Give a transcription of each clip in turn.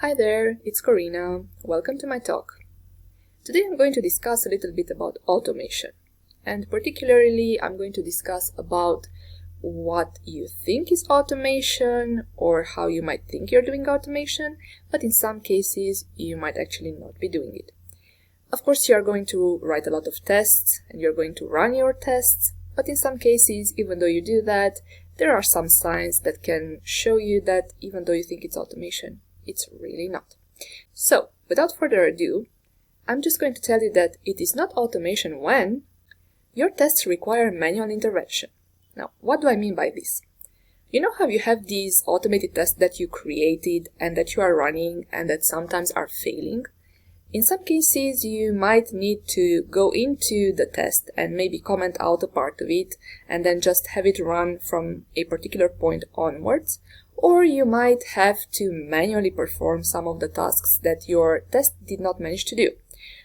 Hi there, it's Corina. Welcome to my talk. Today I'm going to discuss a little bit about automation. And particularly I'm going to discuss about what you think is automation or how you might think you're doing automation, but in some cases you might actually not be doing it. Of course you are going to write a lot of tests and you're going to run your tests, but in some cases, even though you do that, there are some signs that can show you that even though you think it's automation, it's really not. So, without further ado, I'm just going to tell you that it is not automation when your tests require manual intervention. Now, what do I mean by this? You know how you have these automated tests that you created and that you are running and that sometimes are failing? In some cases, you might need to go into the test and maybe comment out a part of it and then just have it run from a particular point onwards. Or you might have to manually perform some of the tasks that your test did not manage to do.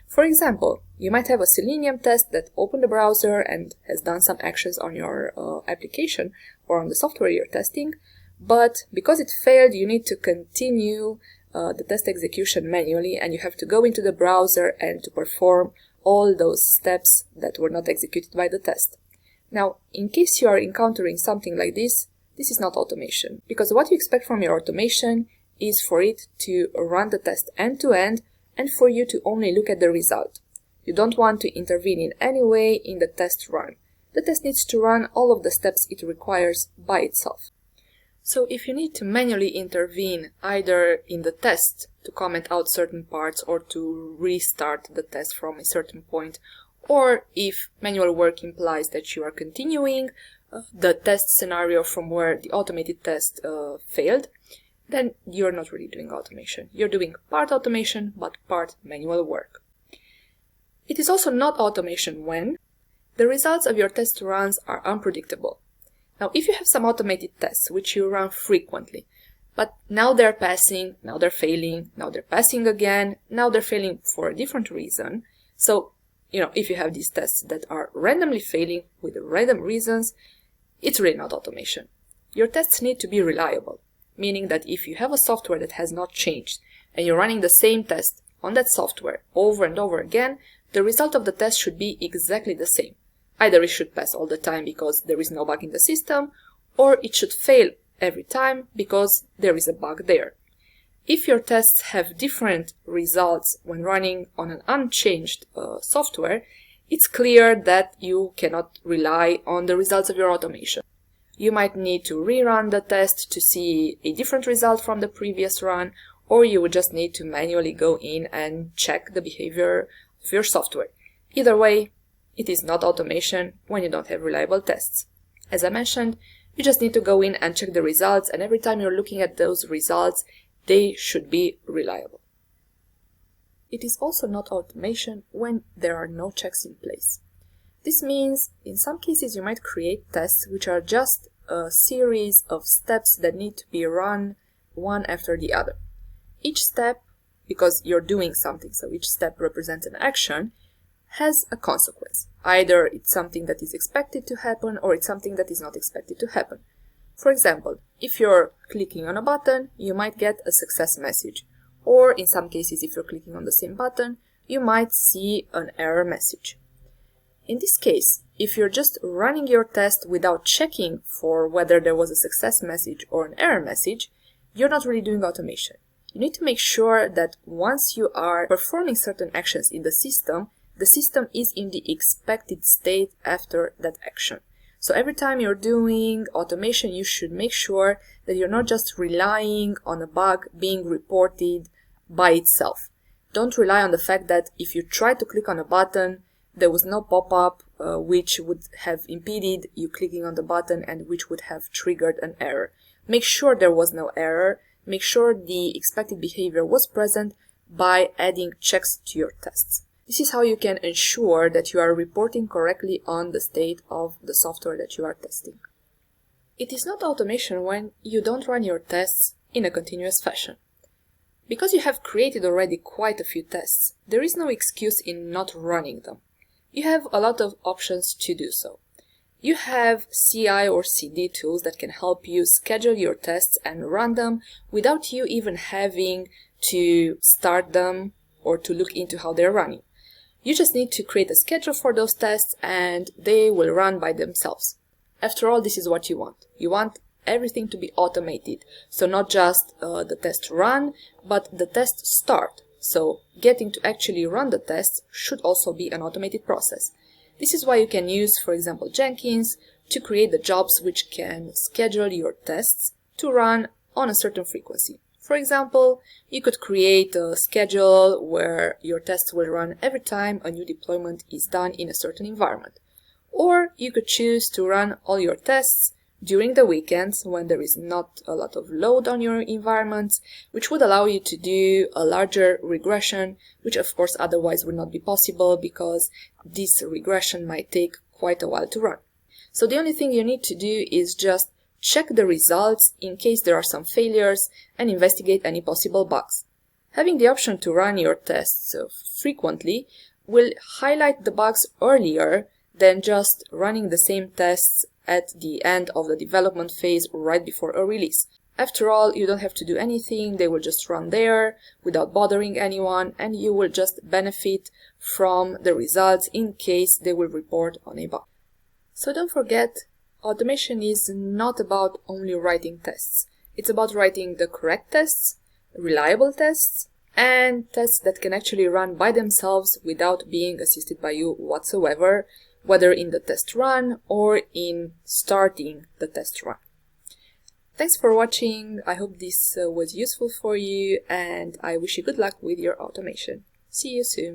For example, you might have a Selenium test that opened the browser and has done some actions on your application or on the software you're testing, but because it failed, you need to continue the test execution manually, and you have to go into the browser and to perform all those steps that were not executed by the test. Now, in case you are encountering something like this is not automation, because what you expect from your automation is for it to run the test end to end and for you to only look at the result. You don't want to intervene in any way in the test run. The test needs to run all of the steps it requires by itself. So if you need to manually intervene either in the test to comment out certain parts or to restart the test from a certain point, or if manual work implies that you are continuing the test scenario from where the automated test failed, then you're not really doing automation. You're doing part automation, but part manual work. It is also not automation when the results of your test runs are unpredictable. Now, if you have some automated tests which you run frequently, but now they're passing, now they're failing, now they're passing again, now they're failing for a different reason. So, if you have these tests that are randomly failing with random reasons, it's really not automation. Your tests need to be reliable, meaning that if you have a software that has not changed and you're running the same test on that software over and over again, the result of the test should be exactly the same. Either it should pass all the time because there is no bug in the system, or it should fail every time because there is a bug there. If your tests have different results when running on an unchanged software, it's clear that you cannot rely on the results of your automation. You might need to rerun the test to see a different result from the previous run, or you would just need to manually go in and check the behavior of your software. Either way, it is not automation when you don't have reliable tests. As I mentioned, you just need to go in and check the results, and every time you're looking at those results, they should be reliable. It is also not automation when there are no checks in place. This means, in some cases, you might create tests which are just a series of steps that need to be run one after the other. Each step, because you're doing something, so each step represents an action, has a consequence. Either it's something that is expected to happen or it's something that is not expected to happen. For example, if you're clicking on a button, you might get a success message. Or in some cases, if you're clicking on the same button, you might see an error message. In this case, if you're just running your test without checking for whether there was a success message or an error message, you're not really doing automation. You need to make sure that once you are performing certain actions in the system is in the expected state after that action. So every time you're doing automation, you should make sure that you're not just relying on a bug being reported by itself. Don't rely on the fact that if you try to click on a button, there was no pop-up which would have impeded you clicking on the button and which would have triggered an error. Make sure there was no error. Make sure the expected behavior was present by adding checks to your tests. This is how you can ensure that you are reporting correctly on the state of the software that you are testing. It is not automation when you don't run your tests in a continuous fashion. Because you have created already quite a few tests, there is no excuse in not running them. You have a lot of options to do so. You have CI or CD tools that can help you schedule your tests and run them without you even having to start them or to look into how they're running. You just need to create a schedule for those tests and they will run by themselves. After all, this is what you want. You want everything to be automated. So not just the test run, but the test start. So getting to actually run the tests should also be an automated process. This is why you can use, for example, Jenkins to create the jobs which can schedule your tests to run on a certain frequency. For example, you could create a schedule where your tests will run every time a new deployment is done in a certain environment. Or you could choose to run all your tests during the weekends when there is not a lot of load on your environments, which would allow you to do a larger regression, which of course otherwise would not be possible because this regression might take quite a while to run. So the only thing you need to do is just check the results in case there are some failures and investigate any possible bugs. Having the option to run your tests frequently will highlight the bugs earlier than just running the same tests at the end of the development phase right before a release. After all, you don't have to do anything, they will just run there without bothering anyone, and you will just benefit from the results in case they will report on a bug. So don't forget, automation is not about only writing tests. It's about writing the correct tests, reliable tests, and tests that can actually run by themselves without being assisted by you whatsoever, whether in the test run or in starting the test run. Thanks for watching. I hope this was useful for you, and I wish you good luck with your automation. See you soon.